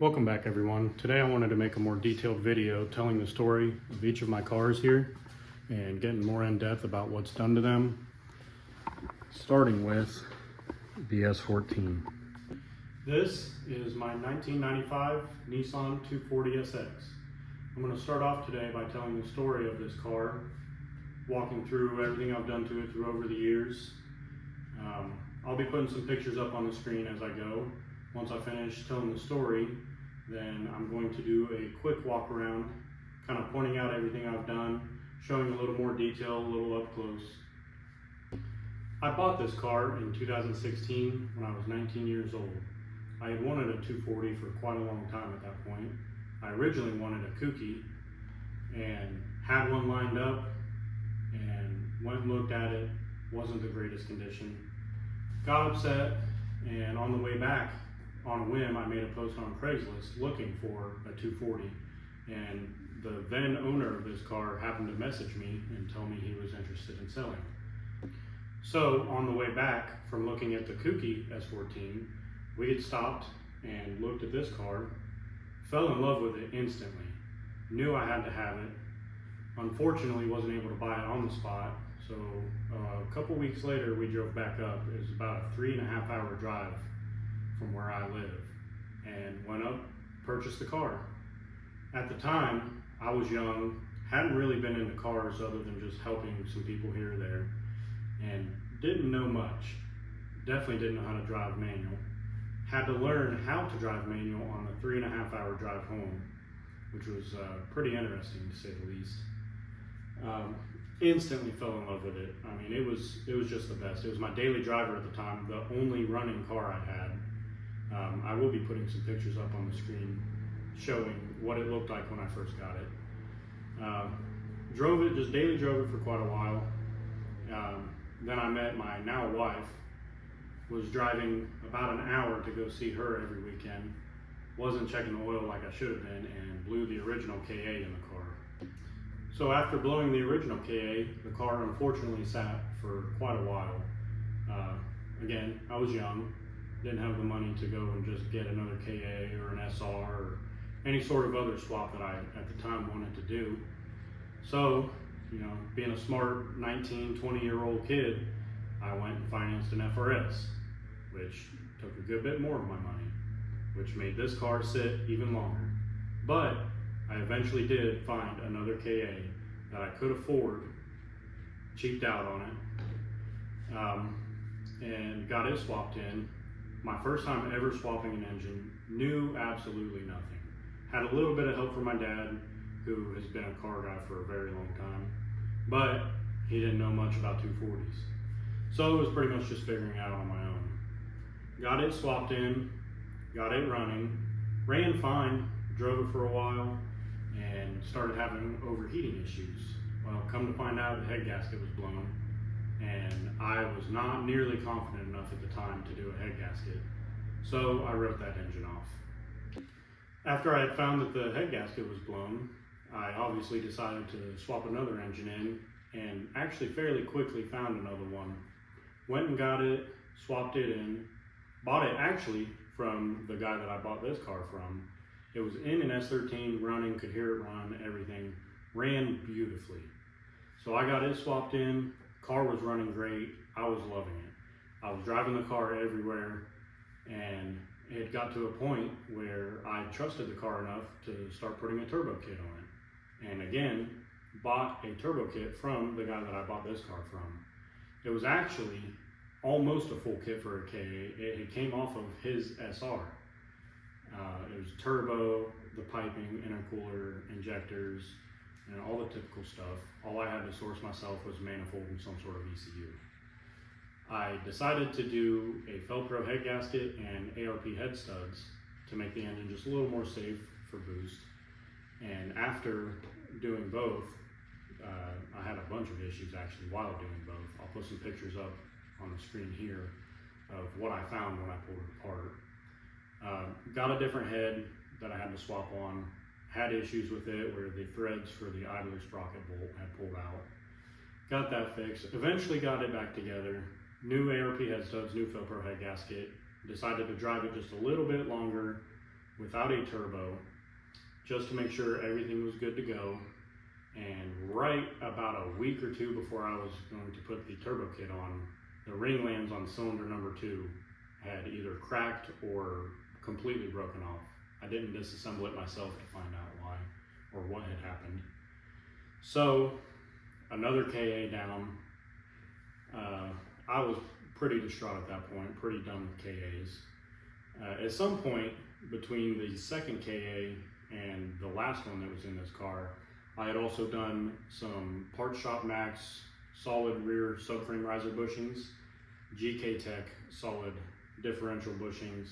Welcome back, everyone. Today I wanted to make a more detailed video telling the story of each of my cars here and getting more in depth about what's done to them, starting with the S14. This is my 1995 Nissan 240SX. I'm going to start off today by telling the story of this car, walking through everything I've done to it through over the years. I'll be putting some pictures up on the screen as I go. Once I finish telling the story, then I'm going to do a quick walk around, kind of pointing out everything I've done, showing a little more detail, a little up close. I bought this car in 2016 when I was 19 years old. I had wanted a 240 for quite a long time at that point. I originally wanted a Kooky and had one lined up and went and looked at it. Wasn't the greatest condition. Got upset, and on the way back, on a whim, I made a post on Craigslist looking for a 240, and the then owner of this car happened to message me and tell me he was interested in selling. So on the way back from looking at the Kooky S14, we had stopped and looked at this car, fell in love with it instantly, knew I had to have it. Unfortunately, wasn't able to buy it on the spot, so a couple weeks later we drove back up. It was about a 3.5 hour drive from where I live, and went up, purchased the car. At the time, I was young, hadn't really been into cars other than just helping some people here or there, and didn't know much. Definitely didn't know how to drive manual. Had to learn how to drive manual on the 3.5 hour drive home, which was pretty interesting to say the least. Instantly fell in love with it. I mean, it was just the best. It was my daily driver at the time, the only running car I had. I will be putting some pictures up on the screen showing what it looked like when I first got it. Drove it, just daily drove it for quite a while. Then I met my now wife, was driving about an hour to go see her every weekend. Wasn't checking the oil like I should have been, and blew the original KA in the car. So after blowing the original KA, the car unfortunately sat for quite a while. Again, I was young, didn't have the money to go and just get another KA or an SR or any sort of other swap that I at the time wanted to do. So, being a smart 19, 20-year-old kid, I went and financed an FRS, which took a good bit more of my money, which made this car sit even longer. But I eventually did find another KA that I could afford, cheaped out on it, and got it swapped in. My first time ever swapping an engine, knew absolutely nothing. Had a little bit of help from my dad, who has been a car guy for a very long time, but he didn't know much about 240s. So it was pretty much just figuring it out on my own. Got it swapped in, got it running, ran fine, drove it for a while, and started having overheating issues. Well, come to find out, the head gasket was blown, and I was not nearly confident enough at the time to do a head gasket, so I wrote that engine off. After I had found that the head gasket was blown, I obviously decided to swap another engine in, and actually fairly quickly found another one. Went and got it, swapped it in, bought it actually from the guy that I bought this car from. It was in an S13, running, could hear it run, everything. Ran beautifully. So I got it swapped in, car was running great, I was loving it. I was driving the car everywhere, and it got to a point where I trusted the car enough to start putting a turbo kit on it. And again, bought a turbo kit from the guy that I bought this car from. It was actually almost a full kit for a KA. It came off of his SR. It was turbo, the piping, intercooler, injectors, and all the typical stuff. All I had to source myself was manifold and some sort of ECU. I decided to do a Felpro head gasket and ARP head studs to make the engine just a little more safe for boost. And after doing both, I had a bunch of issues actually while doing both. I'll put some pictures up on the screen here of what I found when I pulled it apart. Got a different head that I had to swap on. Had issues with it where the threads for the idler sprocket bolt had pulled out. Got that fixed. Eventually got it back together. New ARP head studs, new Felpro head gasket. Decided to drive it just a little bit longer without a turbo, just to make sure everything was good to go. And right about a week or two before I was going to put the turbo kit on, the ring lands on cylinder number 2 had either cracked or completely broken off. I didn't disassemble it myself to find out why or what had happened. So another KA down. I was pretty distraught at that point, pretty done with KAs. At some point between the second KA and the last one that was in this car, I had also done some Parts Shop Max solid rear subframe riser bushings, GK Tech solid differential bushings,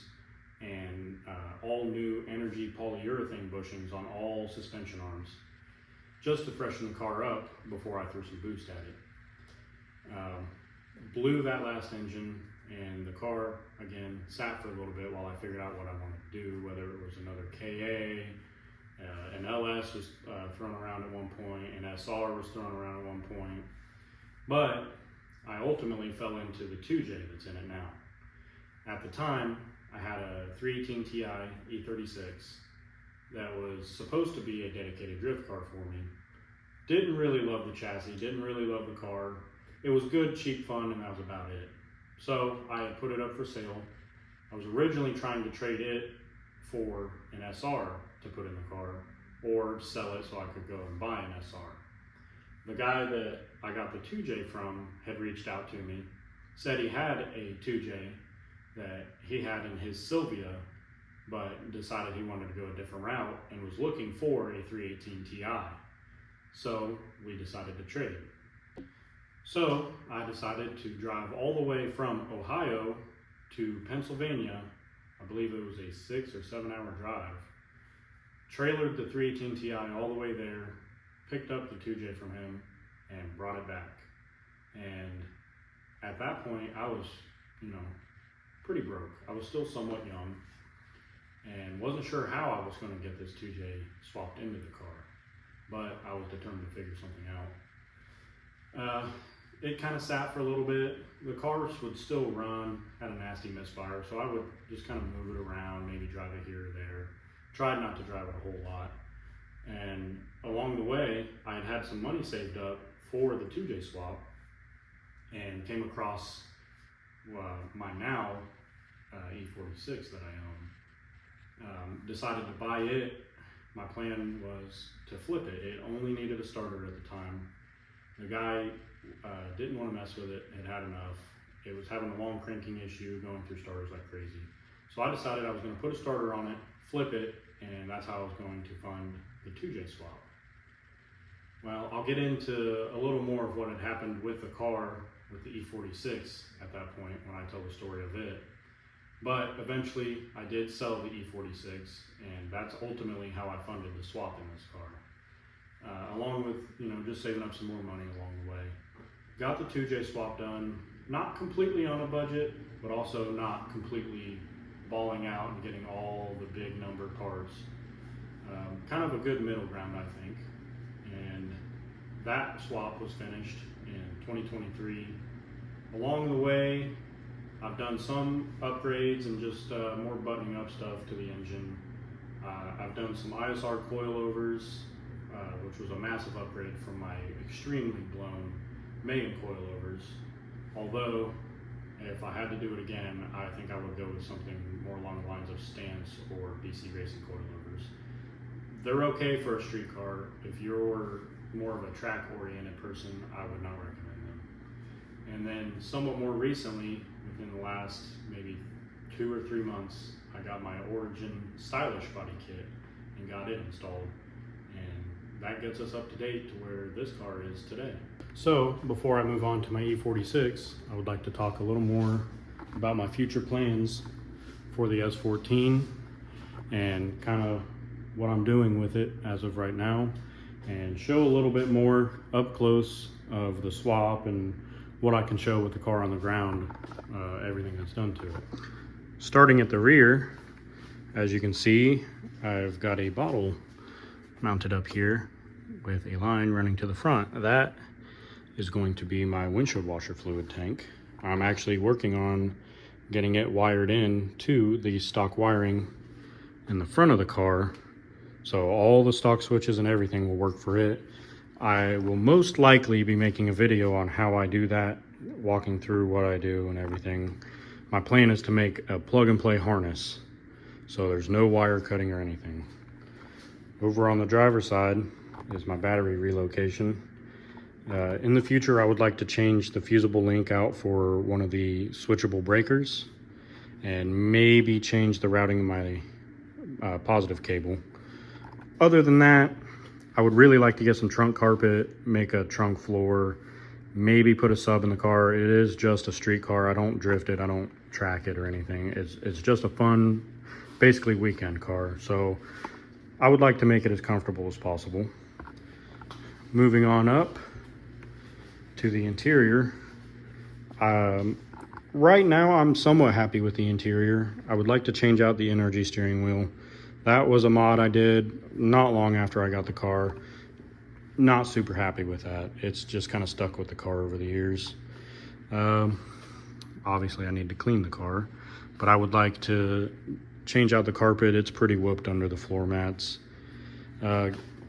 and all new Energy polyurethane bushings on all suspension arms, just to freshen the car up before I threw some boost at it. Blew that last engine, and the car again sat for a little bit while I figured out what I wanted to do, whether it was another KA, an LS was thrown around at one point, an SR was thrown around at one point, but I ultimately fell into the 2J that's in it now. At the time, I had a 318 Ti E36 that was supposed to be a dedicated drift car for me. Didn't really love the chassis, didn't really love the car. It was good, cheap fun, and that was about it. So I had put it up for sale. I was originally trying to trade it for an SR to put in the car, or sell it so I could go and buy an SR. The guy that I got the 2J from had reached out to me, said he had a 2J that he had in his Silvia, but decided he wanted to go a different route and was looking for a 318 Ti. So we decided to trade. So I decided to drive all the way from Ohio to Pennsylvania. I believe it was a 6 or 7 hour drive. Trailered the 318 Ti all the way there, picked up the 2J from him, and brought it back. And at that point, I was, pretty broke. I was still somewhat young and wasn't sure how I was going to get this 2J swapped into the car, but I was determined to figure something out. It kind of sat for a little bit. The cars would still run, had a nasty misfire, so I would just kind of move it around, maybe drive it here or there. Tried not to drive it a whole lot. And along the way, I had had some money saved up for the 2J swap and came across my now E46 that I own. Decided to buy it. My plan was to flip it. It only needed a starter at the time. The guy didn't want to mess with it, had enough. It was having a long cranking issue, going through starters like crazy. So I decided I was going to put a starter on it, flip it, and that's how I was going to fund the 2J swap. Well, I'll get into a little more of what had happened with the car, with the E46 at that point when I tell the story of it. But eventually I did sell the E46, and that's ultimately how I funded the swap in this car. Along with, just saving up some more money along the way. Got the 2J swap done, not completely on a budget, but also not completely balling out and getting all the big number parts. Kind of a good middle ground, I think. And that swap was finished in 2023. Along the way, I've done some upgrades and just more buttoning up stuff to the engine. I've done some ISR coilovers, which was a massive upgrade from my extremely blown Megan coilovers. Although, if I had to do it again, I think I would go with something more along the lines of Stance or BC Racing coilovers. They're okay for a street car. If you're more of a track-oriented person, I would not recommend them. And then somewhat more recently, within the last maybe 2 or 3 months, I got my Origin Stylish body kit and got it installed. And that gets us up to date to where this car is today. So before I move on to my E46, I would like to talk a little more about my future plans for the S14 and kind of what I'm doing with it as of right now, and show a little bit more up close of the swap and what I can show with the car on the ground, everything that's done to it. Starting at the rear, as you can see, I've got a bottle mounted up here with a line running to the front. That is going to be my windshield washer fluid tank. I'm actually working on getting it wired in to the stock wiring in the front of the car, so all the stock switches and everything will work for it. I will most likely be making a video on how I do that, walking through what I do and everything. My plan is to make a plug and play harness, so there's no wire cutting or anything. Over on the driver's side is my battery relocation. In the future, I would like to change the fusible link out for one of the switchable breakers and maybe change the routing of my positive cable. Other than that, I would really like to get some trunk carpet, make a trunk floor, maybe put a sub in the car. It is just a street car. I don't drift it, I don't track it or anything. It's just a fun, basically weekend car. So I would like to make it as comfortable as possible. Moving on up to the interior. Right now I'm somewhat happy with the interior. I would like to change out the NRG steering wheel. That was a mod I did not long after I got the car. Not super happy with that. It's just kind of stuck with the car over the years. Obviously I need to clean the car, but I would like to change out the carpet. It's pretty whooped under the floor mats.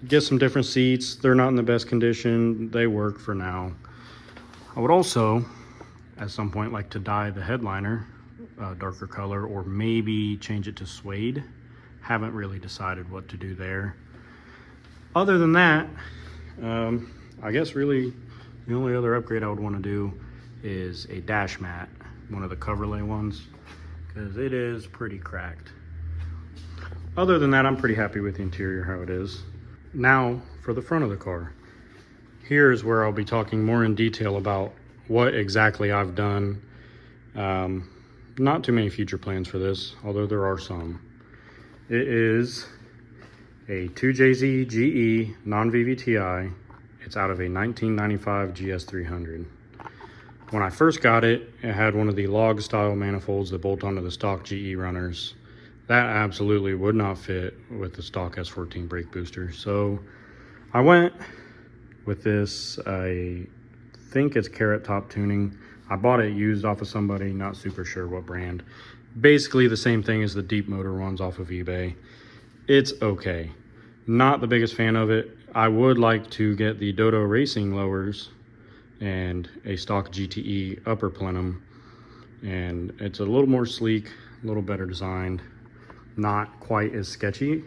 Get some different seats. They're not in the best condition. They work for now. I would also, at some point, like to dye the headliner a darker color, or maybe change it to suede. Haven't really decided what to do there. Other than that, I guess really the only other upgrade I would want to do is a dash mat, one of the Coverlay ones, because it is pretty cracked. Other than that, I'm pretty happy with the interior, how it is. Now for the front of the car. Here's where I'll be talking more in detail about what exactly I've done. Not too many future plans for this, although there are some. It is a 2JZ GE non-VVTi. It's out of a 1995 GS300. When I first got it, it had one of the log style manifolds that bolt onto the stock GE runners. That absolutely would not fit with the stock S14 brake booster. So I went with this, I think it's Carrot Top tuning. I bought it used off of somebody, not super sure what brand. Basically the same thing as the deep motor ones off of eBay. It's okay. Not the biggest fan of it. I would like to get the Dodo Racing lowers and a stock GTE upper plenum. And it's a little more sleek, a little better designed, not quite as sketchy.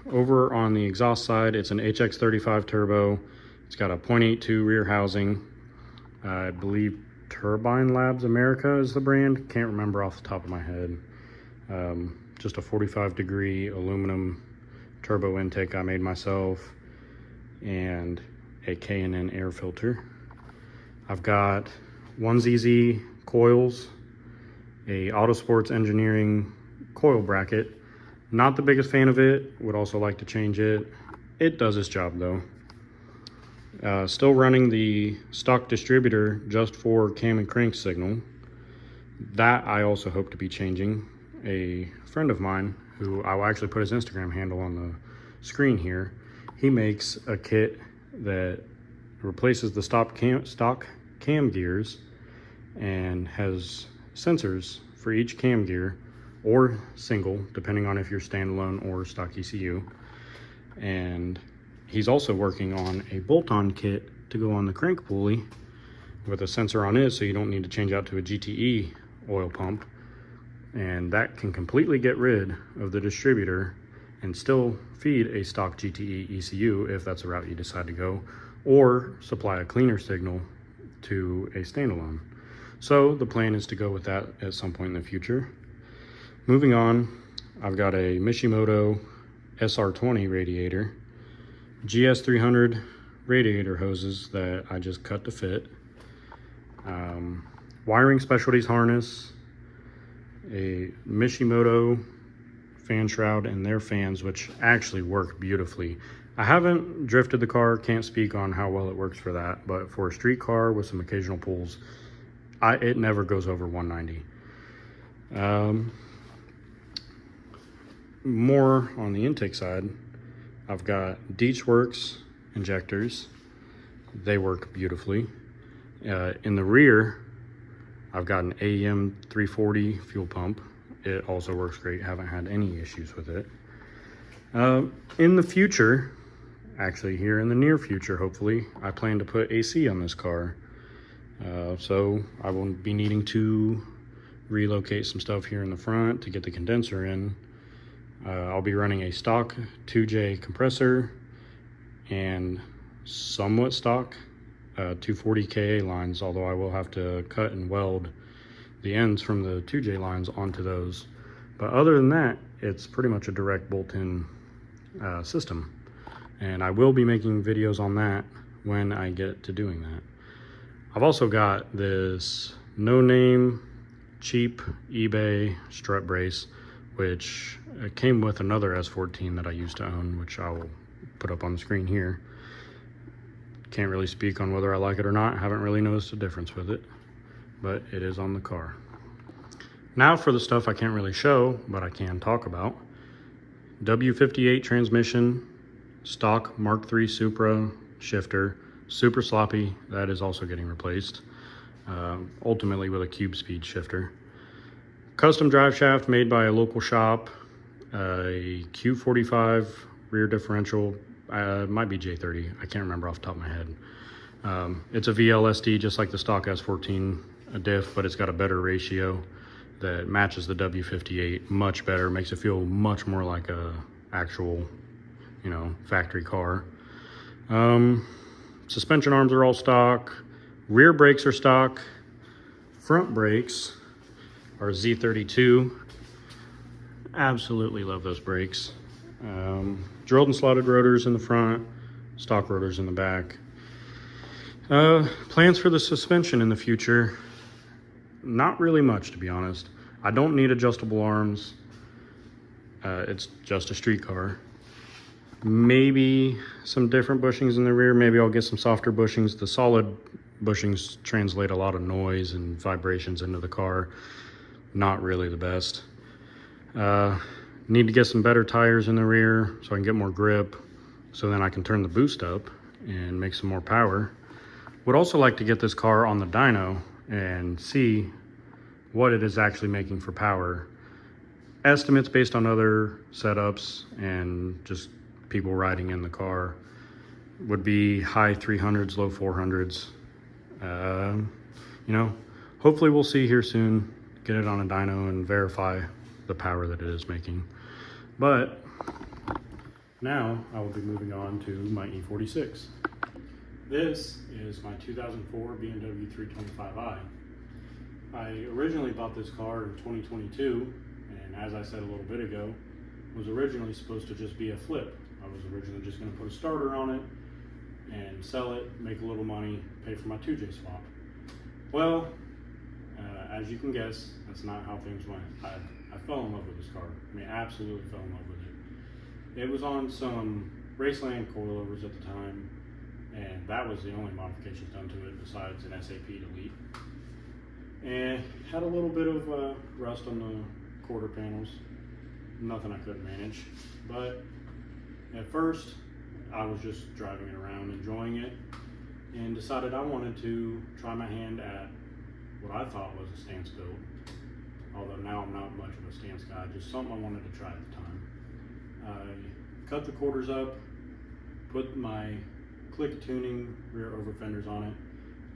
Over on the exhaust side, it's an HX35 turbo. It's got a 0.82 rear housing. I believe Turbine Labs America is the brand. Can't remember off the top of my head. Just a 45-degree aluminum turbo intake I made myself, and a K&N air filter. I've got 1ZZ coils, a Autosports Engineering coil bracket. Not the biggest fan of it, would also like to change it. It does its job though. Still running the stock distributor just for cam and crank signal. That I also hope to be changing. A friend of mine, who I will actually put his Instagram handle on the screen here, he makes a kit that replaces the stock cam gears and has sensors for each cam gear, or single, depending on if you're standalone or stock ECU. And he's also working on a bolt-on kit to go on the crank pulley with a sensor on it, so you don't need to change out to a GTE oil pump. And that can completely get rid of the distributor and still feed a stock GTE ECU if that's the route you decide to go, or supply a cleaner signal to a standalone. So the plan is to go with that at some point in the future. Moving on, I've got a Mishimoto SR20 radiator, GS300 radiator hoses that I just cut to fit, Wiring Specialties harness, a Mishimoto fan shroud and their fans, which actually work beautifully. I haven't drifted the car, can't speak on how well it works for that, but for a street car with some occasional pulls, it never goes over 190. More on the intake side, I've got Deechworks injectors. They work beautifully. In the rear, I've got an AEM 340 fuel pump. it also works great. Haven't had any issues with it. In the future, actually here in the near future, hopefully, I plan to put AC on this car. So I will be needing to relocate some stuff here in the front to get the condenser in. I'll be running a stock 2J compressor and somewhat stock 240 KA lines, although I will have to cut and weld the ends from the 2J lines onto those. But other than that, it's pretty much a direct bolt-in system. And I will be making videos on that when I get to doing that. I've also got this no-name, cheap eBay strut brace, which came with another S14 that I used to own, which I will put up on the screen here. Can't really speak on whether I like it or not. Haven't really noticed a difference with it, but it is on the car. Now for the stuff I can't really show, but I can talk about. W58 transmission, stock Mark III Supra shifter, super sloppy. That is also getting replaced, ultimately with a cube speed shifter. Custom drive shaft made by a local shop, a Q45 rear differential, might be J30, I can't remember off the top of my head. It's a VLSD just like the stock S14 diff, but it's got a better ratio that matches the W58 much better, makes it feel much more like a actual, you know, factory car. Suspension arms are all stock, rear brakes are stock, front brakes are Z32. Absolutely love those brakes. Drilled and slotted rotors in the front, stock rotors in the back. Plans for the suspension in the future, not really much, to be honest. I don't need adjustable arms. It's just a street car. Maybe some different bushings in the rear. Maybe I'll get some softer bushings. The solid bushings translate a lot of noise and vibrations into the car. Not really the best. Need to get some better tires in the rear so I can get more grip, so then I can turn the boost up and make some more power. Would also like to get this car on the dyno and see what it is actually making for power. Estimates based on other setups and just people riding in the car would be high 300s, low 400s. You know, hopefully we'll see here soon, get it on a dyno and verify the power that it is making. But now I will be moving on to my E46. This is my 2004 BMW 325i. I originally bought this car in 2022, and as I said a little bit ago, was originally supposed to just be a flip. I was originally just going to put a starter on it and sell it, make a little money, pay for my 2J swap. Well, as you can guess, that's not how things went. I fell in love with this car. I mean, absolutely fell in love with it. It was on some Raceland coilovers at the time, and that was the only modifications done to it besides an SAP delete. And had a little bit of rust on the quarter panels. Nothing I couldn't manage. But at first, I was just driving it around, enjoying it, and decided I wanted to try my hand at what I thought was a stance build. Although now I'm not much of a stance guy, just something I wanted to try at the time. I cut the quarters up, put my click tuning rear over fenders on it.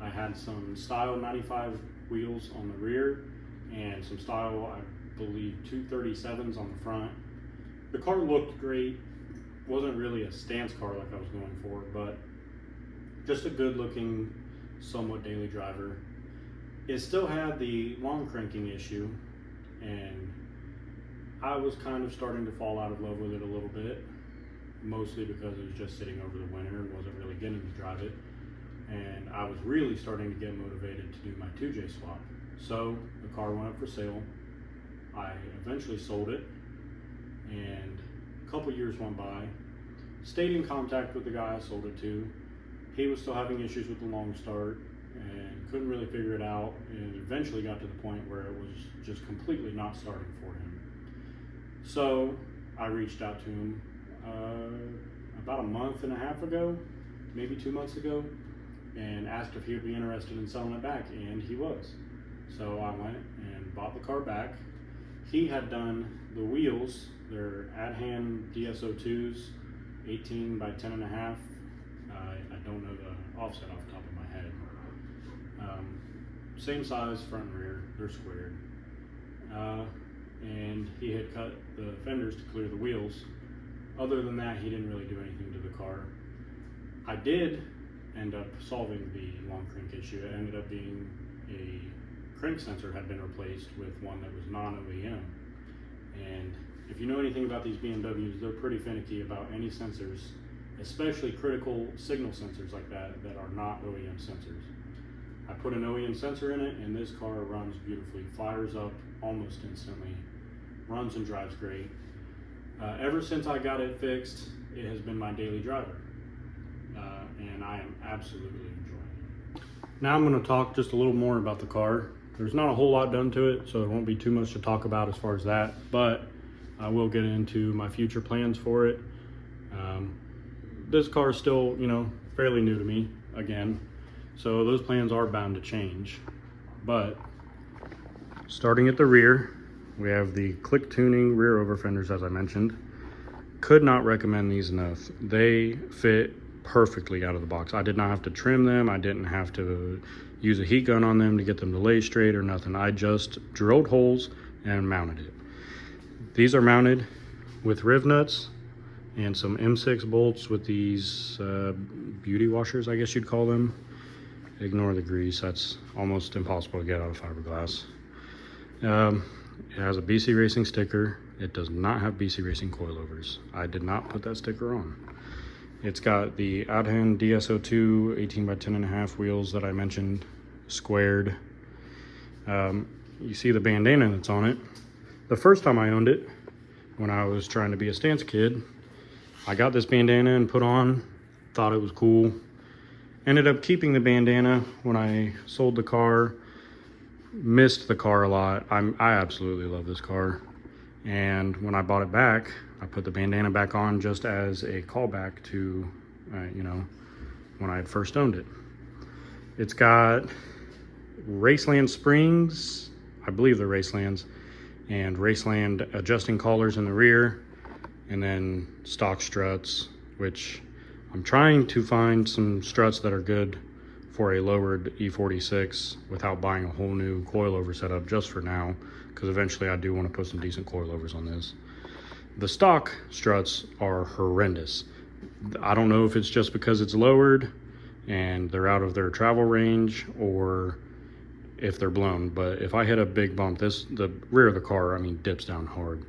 I had some Style 95 wheels on the rear and some Style, I believe, 237s on the front. The car looked great. Wasn't really a stance car like I was going for, but just a good looking, somewhat daily driver. It still had the long cranking issue, and I was kind of starting to fall out of love with it a little bit, mostly because it was just sitting over the winter and wasn't really getting to drive it. And I was really starting to get motivated to do my 2J swap. So the car went up for sale. I eventually sold it, and a couple years went by. Stayed in contact with the guy I sold it to. He was still having issues with the long start and couldn't really figure it out, and eventually got to the point where it was just completely not starting for him. So I reached out to him about a month and a half ago, maybe 2 months ago, and asked if he would be interested in selling it back, and he was. So I went and bought the car back. he had done the wheels. They're Adhan DSO2s, 18 by 10.5. I don't know the offset off the top of my head. Same size front and rear, they're squared. And he had cut the fenders to clear the wheels. Other than that, he didn't really do anything to the car. I did end up solving the long crank issue. It ended up being a crank sensor had been replaced with one that was non-OEM. And if you know anything about these BMWs, they're pretty finicky about any sensors, especially critical signal sensors like that that are not OEM sensors. I put an OEM sensor in it, and this car runs beautifully, fires up almost instantly, runs and drives great. Ever since I got it fixed, it has been my daily driver, and I am absolutely enjoying it. Now I'm going to talk just a little more about the car. There's not a whole lot done to it, so there won't be too much to talk about as far as that, but I will get into my future plans for it. This car is still, fairly new to me again, so those plans are bound to change. But starting at the rear, we have the click tuning rear over fenders, as I mentioned. Could not recommend these enough. They fit perfectly out of the box. I did not have to trim them. I didn't have to use a heat gun on them to get them to lay straight or nothing. I just drilled holes and mounted it. These are mounted with riv nuts and some M6 bolts with these beauty washers, I guess you'd call them. Ignore the grease, that's almost impossible to get out of fiberglass. It has a BC Racing sticker. It does not have BC Racing coilovers. I did not put that sticker on. It's got the Adhan DSO2 18 by 10.5 wheels that I mentioned, squared. You see the bandana that's on it. The first time I owned it, when I was trying to be a stance kid, I got this bandana and put on, thought it was cool. Ended up keeping the bandana when I sold the car. Missed the car a lot. I absolutely love this car. And when I bought it back, I put the bandana back on just as a callback to, when I had first owned it. It's got Raceland springs, I believe they're Racelands, and Raceland adjusting collars in the rear, and then stock struts, which I'm trying to find some struts that are good for a lowered E46 without buying a whole new coilover setup just for now, because eventually I do want to put some decent coilovers on this. The stock struts are horrendous. I don't know if it's just because it's lowered and they're out of their travel range or if they're blown, but if I hit a big bump, the rear of the car, dips down hard.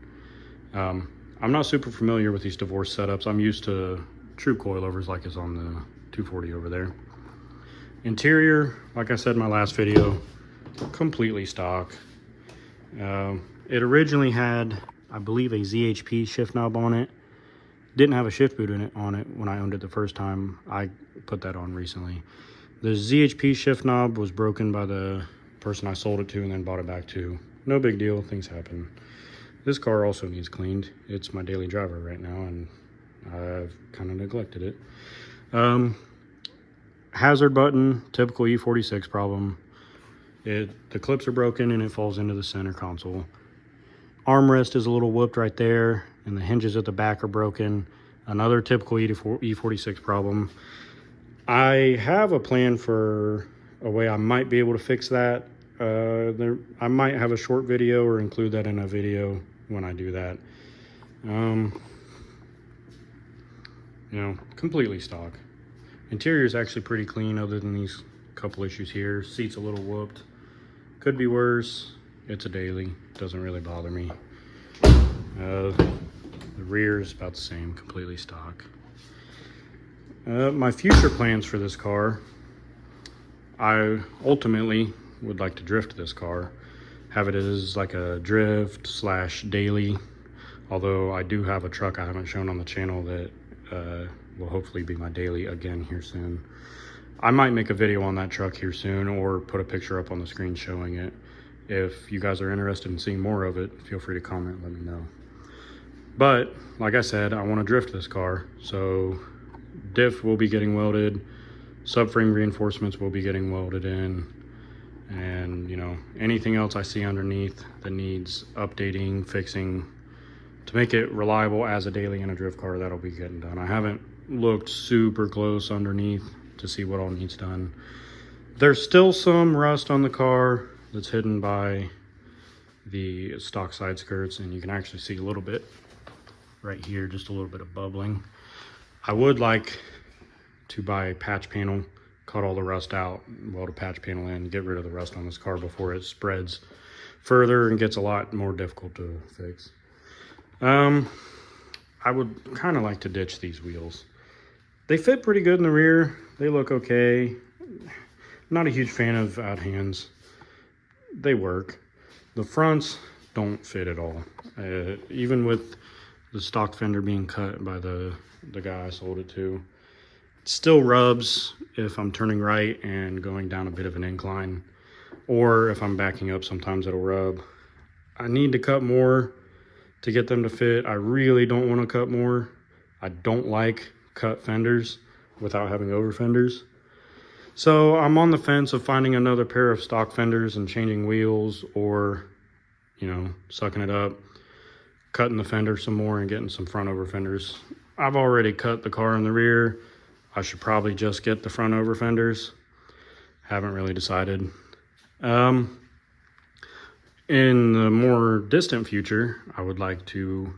I'm not super familiar with these divorce setups. I'm used to true coilovers like is on the 240 over there. Interior, like I said in my last video, completely stock. It originally had, I believe, a ZHP shift knob on it. Didn't have a shift boot on it when I owned it the first time. I put that on recently. The ZHP shift knob was broken by the person I sold it to and then bought it back to. No big deal, things happen. This car also needs cleaned. It's my daily driver right now and I've kind of neglected it. Hazard button, typical E46 problem. The clips are broken and it falls into the center console. Armrest is a little whooped right there and the hinges at the back are broken. Another typical E46 problem. I have a plan for a way I might be able to fix that. I might have a short video or include that in a video when I do that. Completely stock. Interior is actually pretty clean other than these couple issues here. Seat's a little whooped. Could be worse. It's a daily. Doesn't really bother me. The rear is about the same, completely stock. My future plans for this car, I ultimately would like to drift this car. Have it as like a drift / daily. Although I do have a truck I haven't shown on the channel that will hopefully be my daily again here soon. I might make a video on that truck here soon or put a picture up on the screen showing it. If you guys are interested in seeing more of it, feel free to comment, let me know. But like I said, I want to drift this car. So diff will be getting welded, subframe reinforcements will be getting welded in. and you know, anything else I see underneath that needs updating, fixing to make it reliable as a daily in a drift car, that'll be getting done. I haven't looked super close underneath to see what all needs done. There's still some rust on the car that's hidden by the stock side skirts, and you can actually see a little bit right here, just a little bit of bubbling. I would like to buy a patch panel, cut all the rust out, weld a patch panel in, get rid of the rust on this car before it spreads further and gets a lot more difficult to fix. I would kind of like to ditch these wheels. They fit pretty good in the rear. They look okay. Not a huge fan of out hands. They work. The fronts don't fit at all. Even with the stock fender being cut by the guy I sold it to, it still rubs if I'm turning right and going down a bit of an incline, or if I'm backing up, sometimes it'll rub. I need to cut more to get them to fit. I really don't want to cut more. I don't like cut fenders without having over fenders. So I'm on the fence of finding another pair of stock fenders and changing wheels, or, you know, sucking it up, cutting the fender some more and getting some front over fenders. I've already cut the car in the rear. I should probably just get the front over fenders. Haven't really decided. In the more distant future, I would like to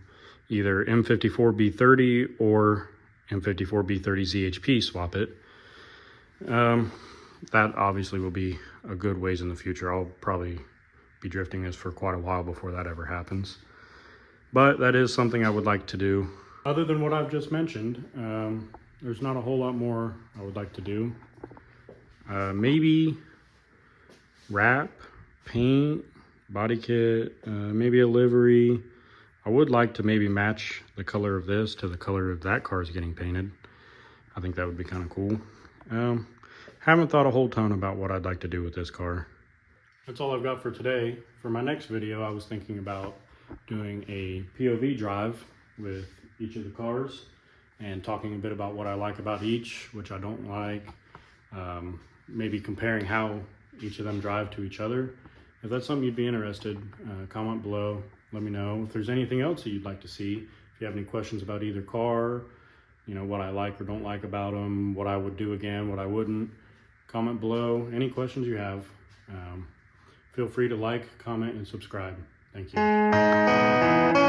either M54B30 or M54B30 ZHP swap it. That obviously will be a good ways in the future. I'll probably be drifting this for quite a while before that ever happens. But that is something I would like to do. Other than what I've just mentioned, there's not a whole lot more I would like to do. Maybe wrap, paint, body kit, maybe a livery. I would like to maybe match the color of this to the color of that car is getting painted. I think that would be kind of cool. Haven't thought a whole ton about what I'd like to do with this car. That's all I've got for today. For my next video, I was thinking about doing a POV drive with each of the cars and talking a bit about what I like about each, which I don't like, maybe comparing how each of them drive to each other. If that's something you'd be interested, comment below, let me know. If there's anything else that you'd like to see, if you have any questions about either car, you know, what I like or don't like about them, what I would do again, what I wouldn't, comment below. Any questions you have, feel free to like, comment, and subscribe. Thank you.